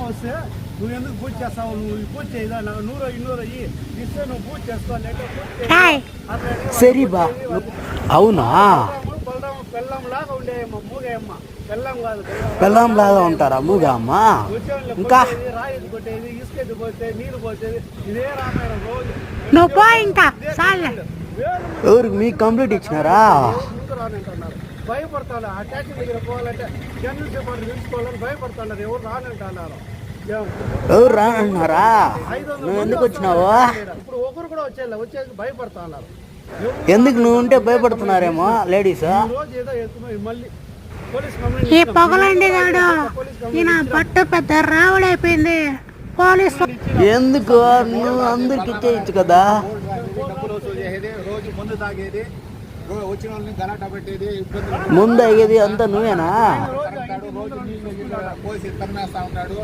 వస్తే నువ్వు ఎందుకు పూజ చేస్తావు, నువ్వు పూజ చేయదా, 100 200 అయ్యి ఇస్తే నువ్వు పూజ చేసుకోవాలి. సరే బా, అవునా? పెళ్ళం లాగా ఉండేయమ్మ మూగయమ్మ, పెళ్ళం కాదు. పెళ్ళం లాగా ఉంటారా మూగా అమ్మ? ఇంకా రాయి కొట్టేది, ఇసుక పోతే, నీళ్ళు పోసేది, ఇదే రామాయణం రోజు. నువ్వు పో ఇంకా చాలు. ఎవరికి మీకు కంప్లీట్ ఇచ్చినారా? రానంటున్నారు, భయపడతాడు. ఆ ట్యాక్సీ దగ్గర పోవాలంటే జనరల్ డిపార్ట్మెంట్ తెలుసుకోవాలని భయపడుతున్నారు. ఎవరు రానంటున్నారు. ఎవరు రానంటున్నారా? నువ్వు ఎందుకు వచ్చినావు? ఇప్పుడు ఒకరు కూడా వచ్చేది భయపడుతున్నారు. ఎందుకు నువ్వు ఉంటే భయపడుతున్నారేమో లేడీస్? రోజు ఏదో ఎత్తుకుని మళ్ళీ ఈ పొగలండి దాడు ఈయన బట్ట పెద్ద రావుడైపోయింది. పోలీసు ఎందుకు నువ్వు అందరికి ఇచ్చేయచ్చు కదా? రోజు ముందు తాగేది, వచ్చిన వాళ్ళని గలాటా పెట్టేది, ముందు అయ్యేది అంతా నువ్వేనా? రోజు పోసి తరిమేస్తా ఉంటాడు.